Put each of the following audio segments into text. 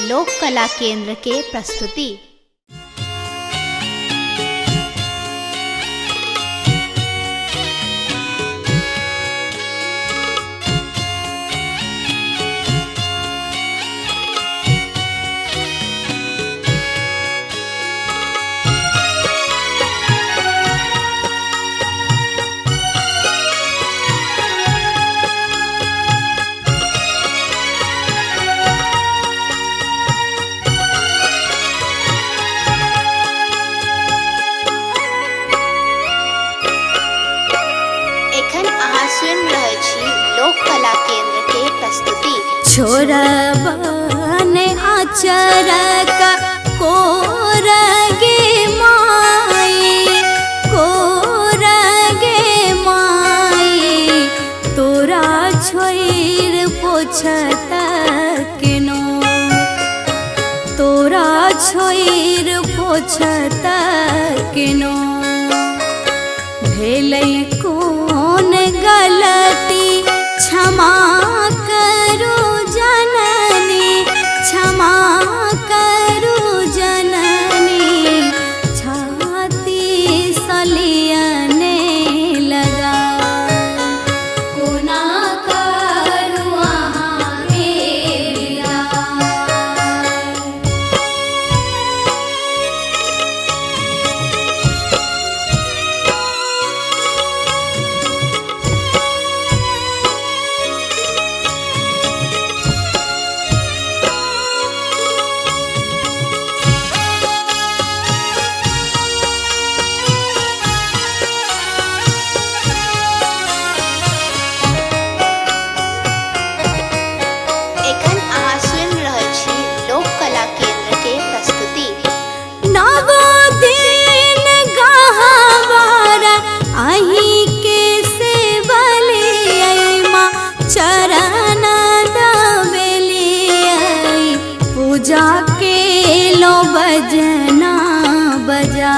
लोक कला केंद्र के प्रस्तुति। लोक कला केंद्र के प्रस्तुति। छोरबन आचर का कोरगे माई, कोरगे माई, तोरा छोइर पोछत केनो, तोरा छोइर पोछत केनो। भेलै कौन गलती क्षमा करो जननी, क्षमा करो जननी, छाती सलियने लगा। कोना करू अहाँ के विदा। जाके लो बजना बजा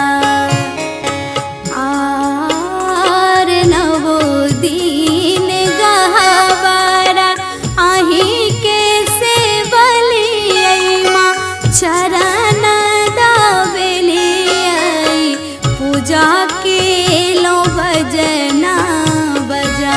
आर नवो दिन गहवारा आही के से बलियै माँ चरण दाबेलियै। पूजा के लो बजना बजा।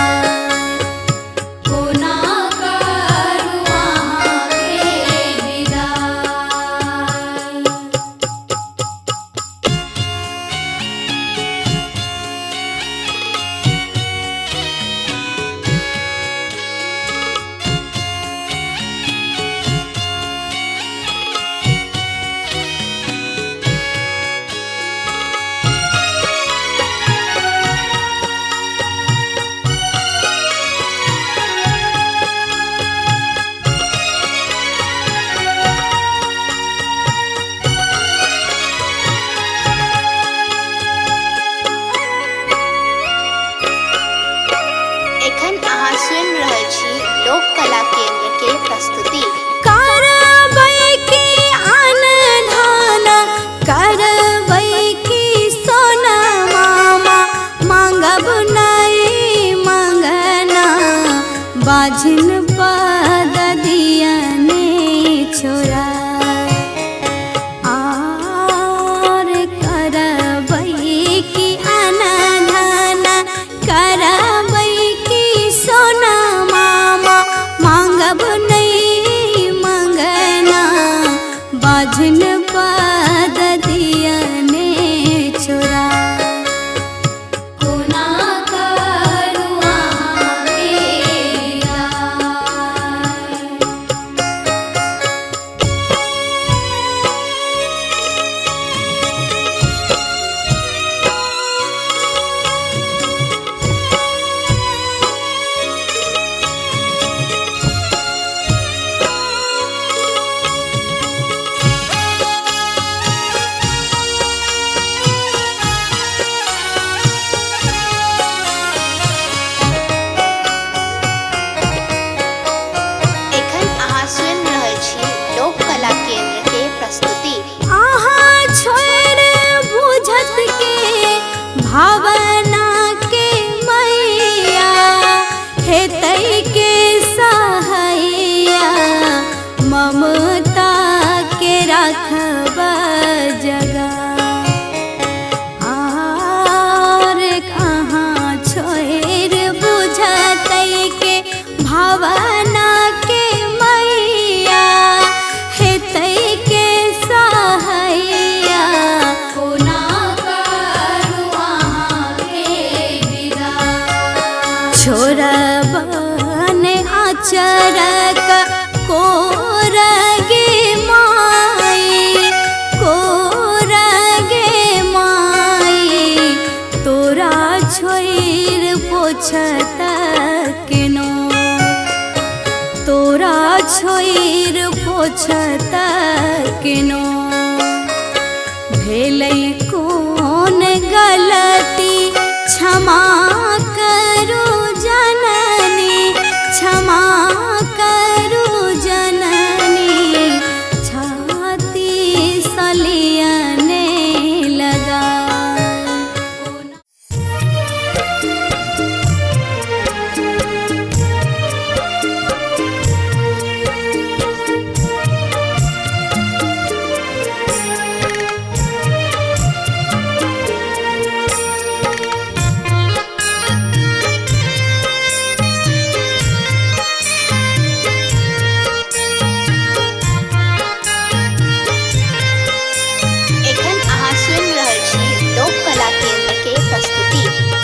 छोइर पोछत केनो भेलै कोन गलती क्षमा करू जननी क्षमा करू जननी छाती सलियने लगा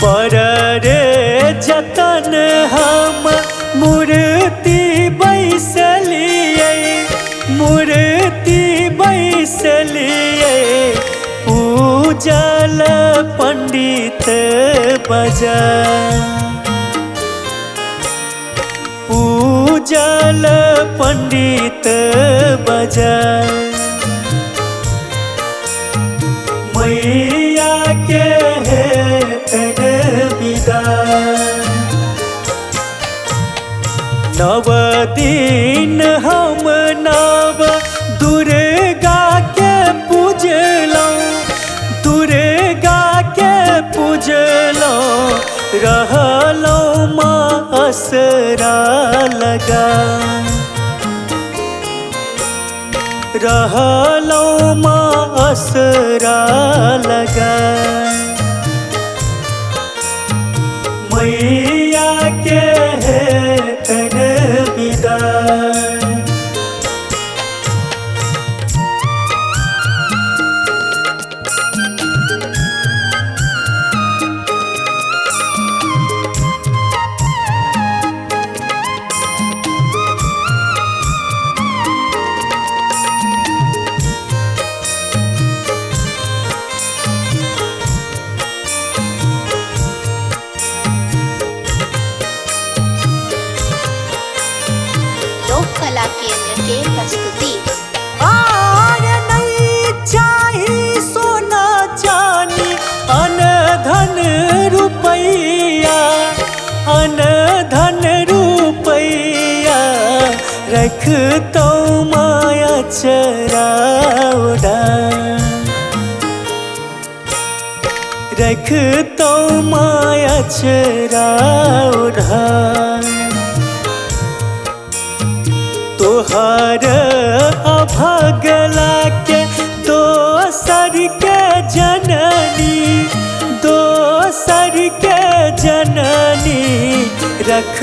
पर रे जतन हम मूर्ति बैसलिए मूर्ति बैसलिए पूजल पंडित बजा पूजल पंडित बजा मैया के नव दिन हम नव दुर्गा के पूजलौं दुर्गा के पूजलौं रहलौं माँ असरा लगा रहलौं माँ असरा लगा मैया के तन विदा कला केंद्र के प्रस्तुति। नहीं चाहिए सोना चांदी अन धन रुपैया अन धन रुपैया रख तो माया चराउडा रख तो माया चराउडा तोहर अभगला के दोसर के जननी दोसर के जननी रख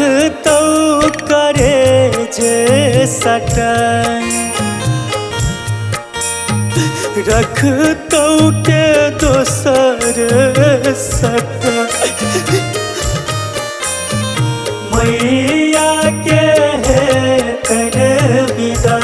तो करे जे सटन रख तो के दोसर सटन मैया के कर विदा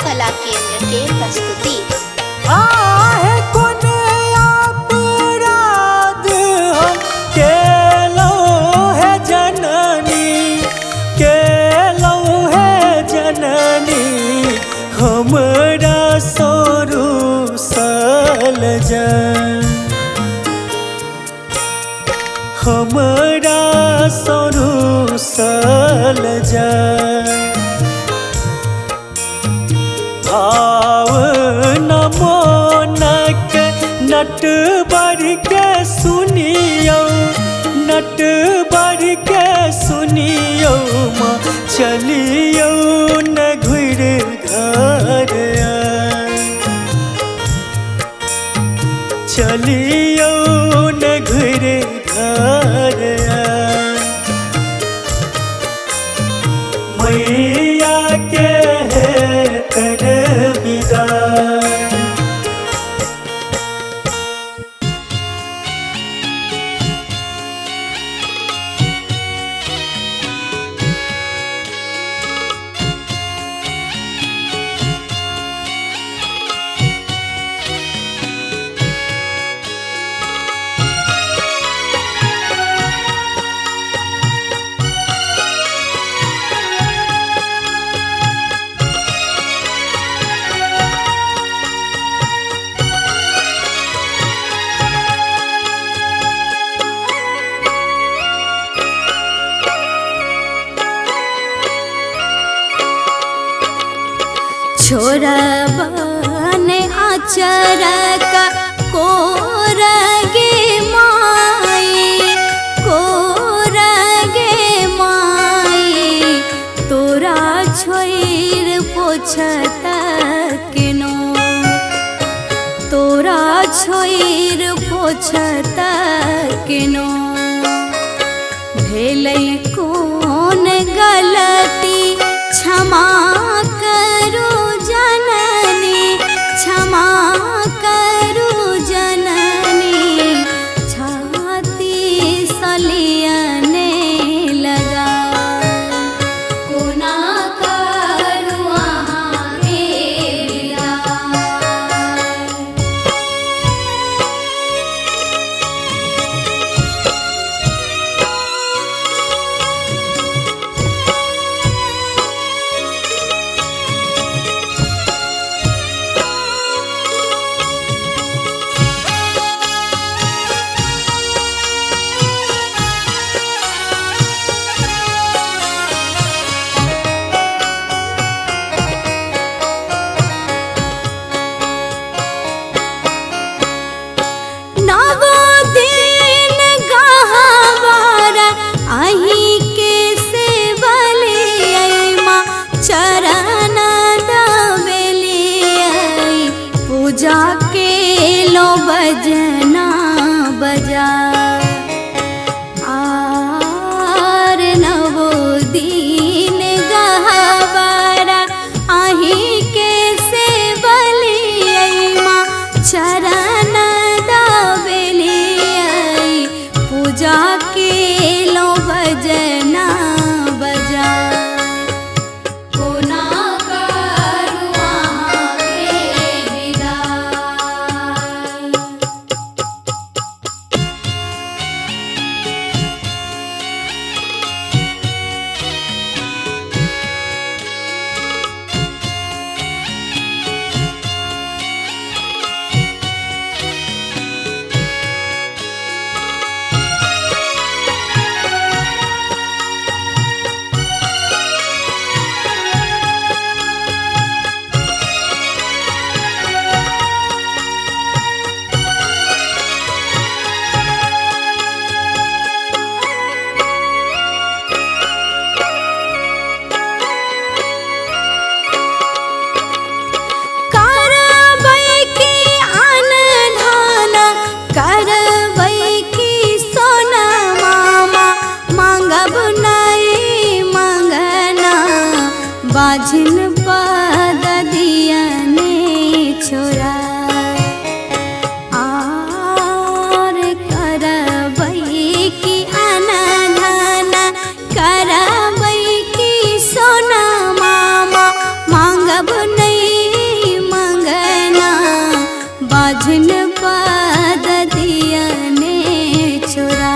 कला केंद्र के प्रस्तुति। आहे कोन अपराध हम केलौ है जननी केलौ है जननी हमरा सोरू सल जन हमरा सोरू सल जन भाव नमोनक नट बढ़ के सुनियो नट बढ़ के सुनियो माँ चलियो न घुर घर चलियो न घुर घर मैया के छोरबन आचरक कोरगे माई तोरा छोइर पोछत केनो तोरा छोइर पोछत केनो भेलै कोन गलती क्षमा करू जननी क्षमा करू जननी छाती सलियने लगा कोना करू अहाँ मेरा जाके लो बजना बजा आर नवो दिन गहवारा आही के से बलिया चरण दबेलिया पूजा के लो बजना बजा बाझिन पद दियने छोरा आर करबै की अनधन करबै की सोना मामा मांगब नहीं मंगना बाझिन पद दियने छोरा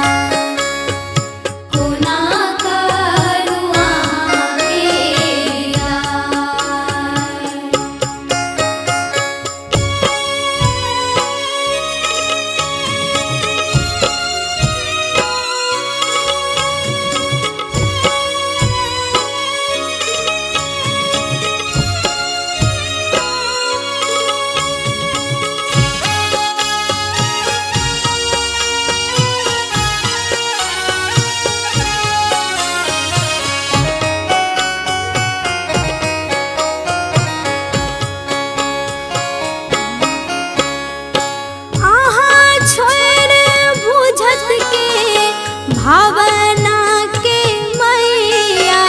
भावना के मैया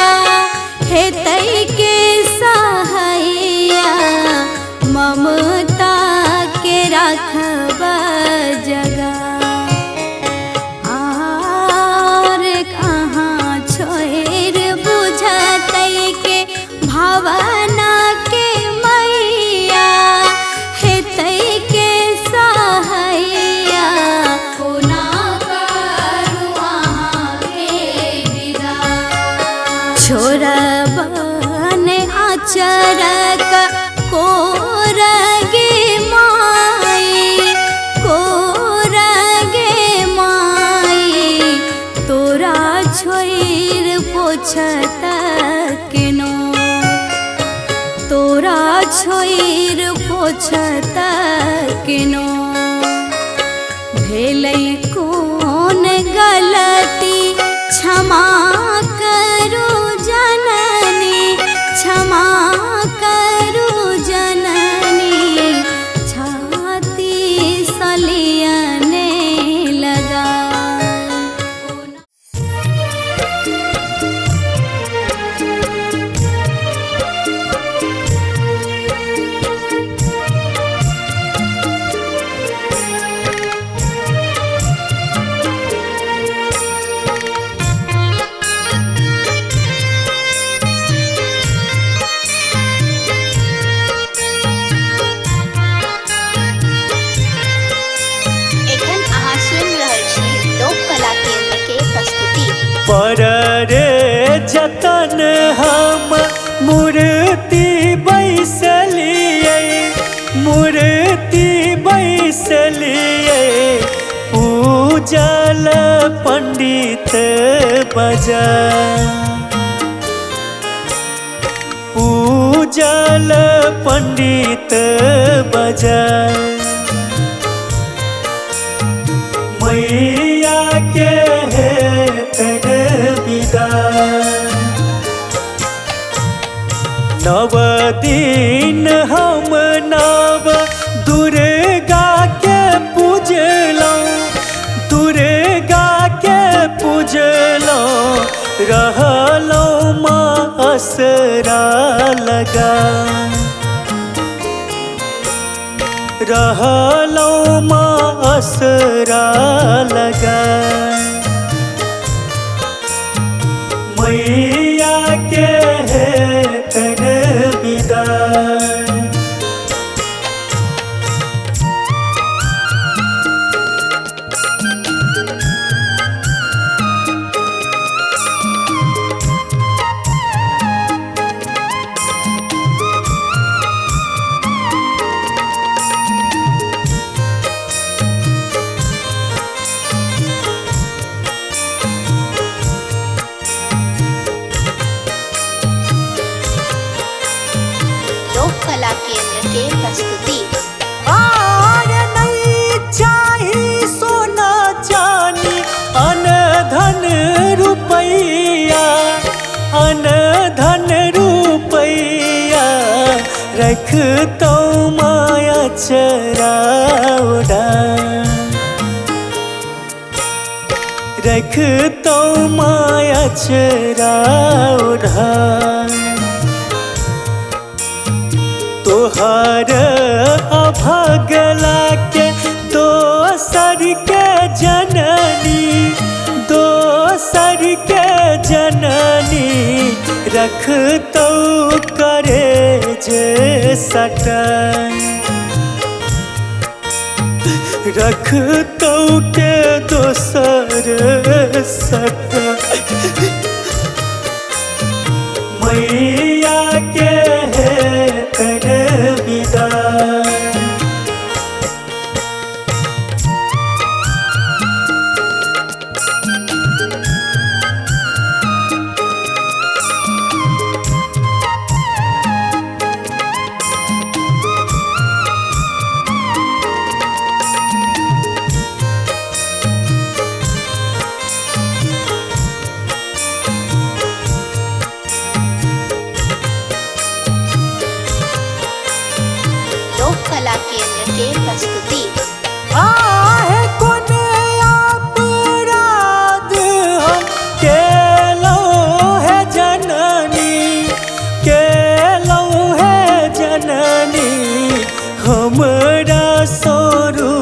हेतै के सहैया ममता के रखब जगा आर कहाँ छोड़ बुझतै के भावना के मैया हेतै के सहैया छोरबन आचरक कोरगे माई तोरा छोइर पोछत केनो तोरा छोइर पोछत किनो भेलै कोन गलती क्षमा करू जननी क्षमा करू जननी छाती सलियने लगा एखन अहाँ सुनि रहल छी लोक कला केंद्र के प्रस्तुति। पर रे जतन हम मूर्ति बैसलिए मूर्ति बैसलिए पूजल पंडित बजा पूजल पंडित बजा मैया के हेतन विदा नव दिन हम नव दुर्गा के पूजलौं दुर्गा के पूजलौं रहलौं माँ असरा लगा रहलौं माँ असरा लगा मैया के हेतन विदा लोक कला केंद्र के प्रस्तुति। आर नहीं चाही सोना चानी अन धन रुपैया अन धन रुपैया रख तो माया चराउडा रख तो माया चराउडा तोहर अभगला के दोसर के जननी दोसर के जननी रख तो करे जे सटन रख तो के दोसर सटन मैया के हेतन विदा लोक कला केंद्र के प्रस्तुति। आहे कोन अपराध हम केलौं है जननी केलौं है जननी हमरा सोरू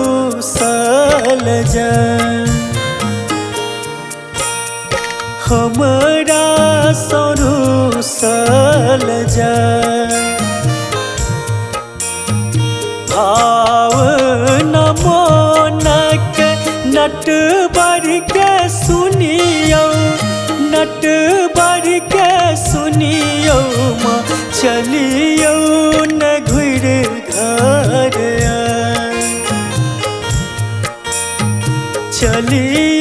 सल जन हमरा सोरू सल जन भाव नमोनक नट बढ़ के सुनियो नट बढ़ के सुनियो माँ चलियो न घुर घर चलियो